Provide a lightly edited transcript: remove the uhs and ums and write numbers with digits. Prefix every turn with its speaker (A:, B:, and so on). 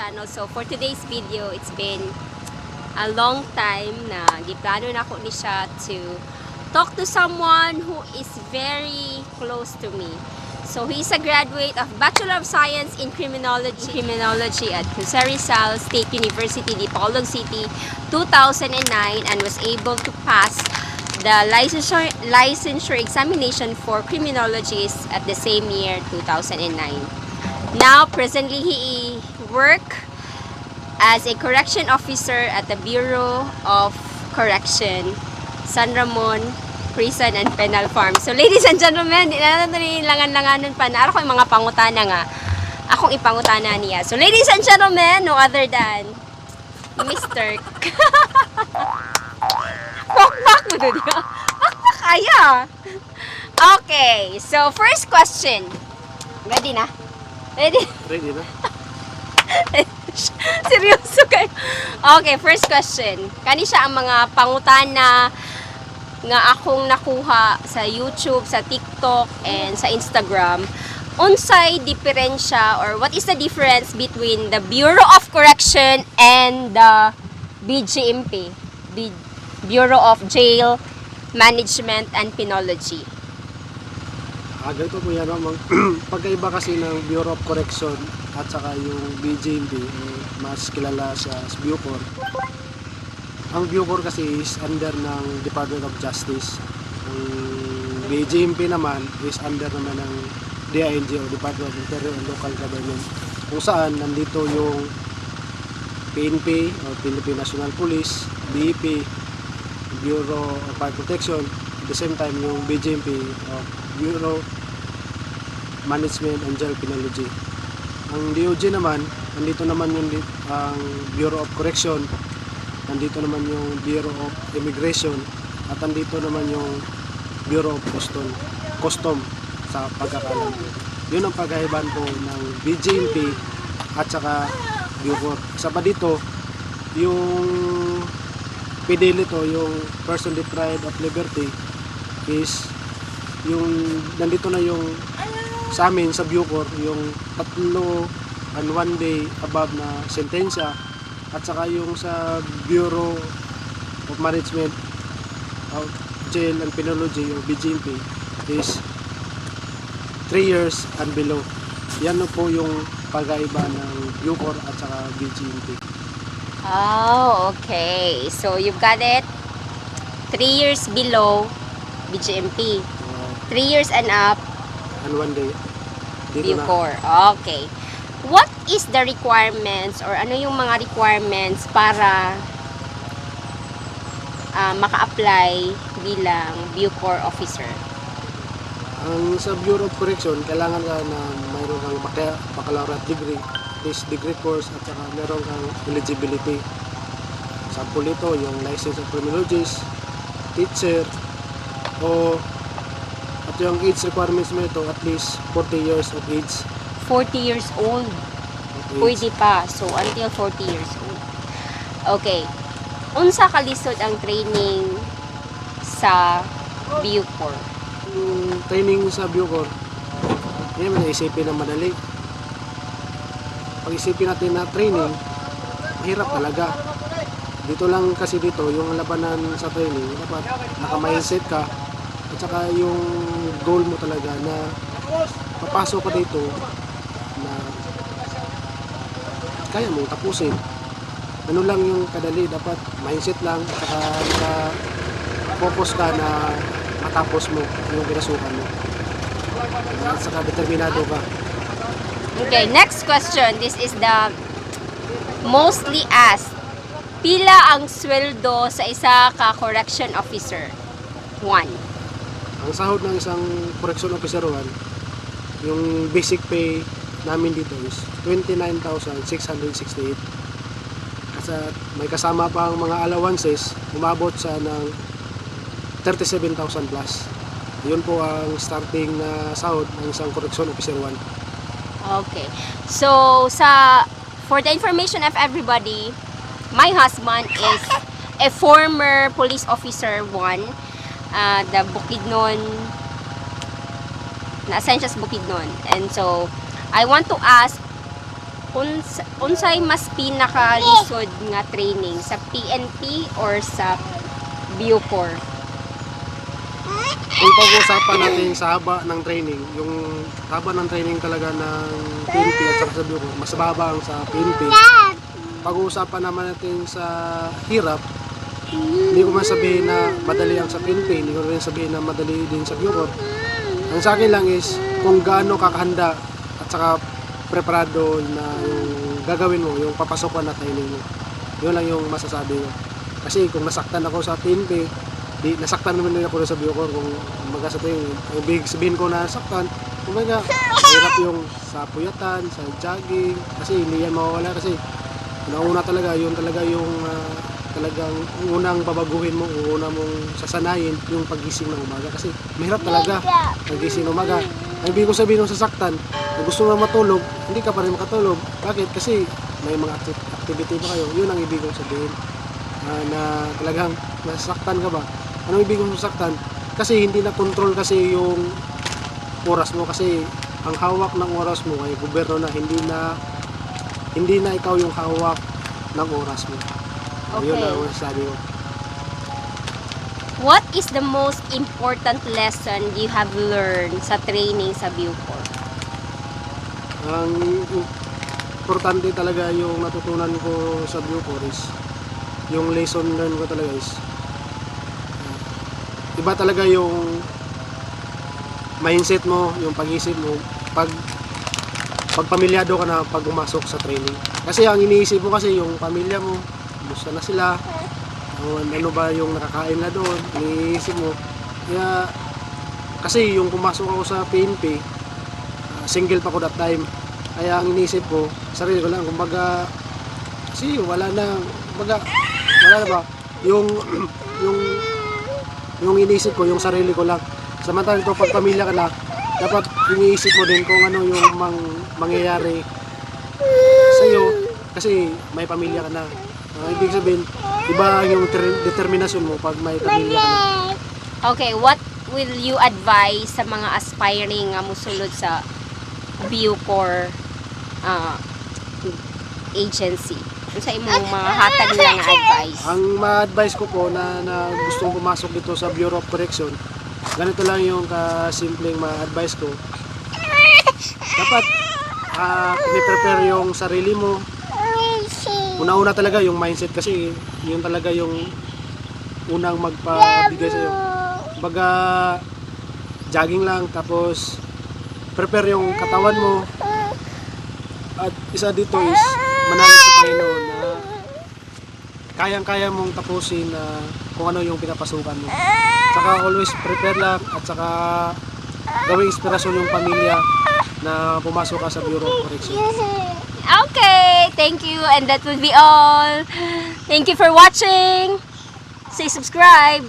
A: channel. So for today's video, it's been a long time na giplano na ako ni siya to talk to someone who is very close to me. So he's a graduate of Bachelor of Science in Criminology at Jose Rizal State University, Dipolog City, 2009, and was able to pass the licensure examination for criminologists at the same year, 2009. Now, presently, he works as a correction officer at the Bureau of Correction, San Ramon Prison and Penal Farm. So, ladies and gentlemen, di na natin langan-langanon pa na. Ako yung mga pangutana nga. Akong ipangutana niya. So, ladies and gentlemen, no other than Mr. Pakpak mo doon yun. Pakpak kaya. Okay. So, first question. Ready na? Ready?
B: Ready na?
A: Seryoso kayo. Okay, first question. Kani siya ang mga pangutana nga akong nakuha sa YouTube, sa TikTok, and sa Instagram. Unsay diferensya or what is the difference between the Bureau of Correction and the BJMP, Bureau of Jail Management and Penology?
B: Ganito po yan. Pagkaiba kasi ng Bureau of Correction at saka yung BJMP, mas kilala sa Bucor. Ang Bucor kasi is under ng Department of Justice. Ang BJMP naman is under naman ng DING o Department of Interior and Local Government, kung saan nandito yung PNP o Philippine National Police, BEP, Bureau of Fire Protection, at the same time yung BJMP o Bureau Management and Jail Penology. Ang DOJ naman, nandito naman yung ang Bureau of Correction, nandito naman yung Bureau of Immigration, at nandito naman yung Bureau of Custom sa pagkakalam ko. Yun ang pagkaibahan po ng BJMP at saka Bucor. Isa pa dito, yung PDL ito, yung Person Deprived of Liberty, is yung nandito na yung sa amin sa Bucor, yung 3 and 1 day above na sentensya, at saka yung sa Bureau of Management of Jail and Penology o BJMP is 3 years and below. Yan po yung pagkaiba ng Bucor at saka BJMP.
A: Oh, okay. So, you've got it. 3 years below BJMP. 3 years and up,
B: And 1 day. Dito na.
A: Bucor. Okay. What is the requirements or ano yung mga requirements para maka-apply bilang Bucor officer?
B: Ang sa Bureau of Correction, kailangan ka na mayroon kang baccalaureate degree, this degree course, at saka mayroon kang eligibility. Sample ito, yung license of criminologist, teacher, o at yung age requirements mo ito, at least 40 years of age.
A: 40 years old. Pwede pa. So, until 40 years old. Okay. Unsa kalisod ang training sa Bucor?
B: Yung training sa Bucor, hindi naman naisipin na madali. Pag isipin natin na training, mahirap talaga. Dito lang kasi dito, yung labanan sa training, dapat naka-mindset ka, at saka yung goal mo talaga na papasok ka dito na kaya mong tapusin. Ano lang yung kadali, dapat mindset lang, at saka focus ka na matapos mo yung pinasukan mo. At saka determinado ka.
A: Okay, next question. This is the mostly asked. Pila ang sweldo sa isa ka correction officer? 1.
B: Ang sahod ng isang correction officer 1, yung basic pay namin dito is 29,668. Kasi may kasama pa ang mga allowances, umabot sa ng 37,000 plus. Yun po ang starting na sahod ng isang correction officer 1.
A: Okay. So, for the information of everybody, my husband is a former police officer 1, the Bukidnon, na-assign siya sa Bukidnon. And so, I want to ask unsay mas pinaka-lisod nga training sa PNP or sa Bucor?
B: Kung pag-uusapan natin sa haba ng training, yung haba ng training talaga ng PNP at saka sa Bucor, mas baba ang sa PNP. Pag-uusapan naman natin sa hirap, hindi ko man sabihin na madali ang sa PNP, hindi ko rin sabihin na madali din sa Bucor. Ang sa akin lang is kung gaano kakahanda at saka preparado na yung gagawin mo, yung papasokan na training mo. Yun lang yung masasabi ko. Kasi kung nasaktan ako sa PNP, di nasaktan naman din ako sa Bucor. Kung magkasabi yung big sabihin ko na nasaktan, kumbaga hirap yung sa puyatan, sa jogging, kasi hindi yan mawawala kasi una talaga, yun talaga yung talagang unang babaguhin mo, una mong sasanayin yung pagising ng umaga kasi mahirap talaga pagising ng umaga. Ang ibig ko sabihin ng sasaktan, kung gusto mo matulog, hindi ka pa rin makatulog. Bakit? Kasi may mga activity pa kayo. Yun ang ibig kong sabihin. Na talagang nasasaktan ka ba? Anong ibig kong sasaktan? Kasi hindi na control kasi yung oras mo. Kasi ang hawak ng oras mo ay gobyerno na hindi na ikaw yung hawak ng oras mo.
A: Okay.
B: Yun ang sabi ko.
A: What is the most important lesson you have learned sa training sa Bucor?
B: Ang importante talaga yung natutunan ko sa Bucor is yung lesson learned ko talaga is iba talaga yung mindset mo, yung pag-isip mo pag pamilyado ka na pag umasok sa training. Kasi ang iniisip mo kasi yung pamilya mo, gusto na sila, ano ba yung nakakain na doon, iniisip mo. Kaya, kasi yung pumasok ako sa PNP, single pa ko that time. Kaya ang iniisip ko, sarili ko lang, kumbaga, kasi wala na ba, yung iniisip ko, yung sarili ko lang. Samantalang ito, pag pamilya ka na, dapat iniisip mo din kung ano yung mangyayari sa iyo kasi may pamilya ka na. Ibig sabihin, iba yung determinasyon mo pag may pamilya ka na.
A: Okay, what will you advise sa mga aspiring nga musulod sa Bucor agency? Ano sa imong mga hatag nila nga advice?
B: Ang ma-advise ko po na gustong pumasok dito sa Bureau of Correction, ganito lang yung kasimpleng ma-advise ko. Dapat i-prepare yung sarili mo. Una-una talaga yung mindset kasi yun talaga yung unang magpabigay sa'yo. Baga jogging lang tapos prepare yung katawan mo. At isa dito is manalig sa Panginoon na kayang-kaya mong tapusin kung ano yung pinapasukan mo. Saka always prepare lang at saka gawing inspirasyon yung pamilya na pumasok ka sa Bureau of Correction.
A: Okay, thank you, and that will be all. Thank you for watching. Say subscribe.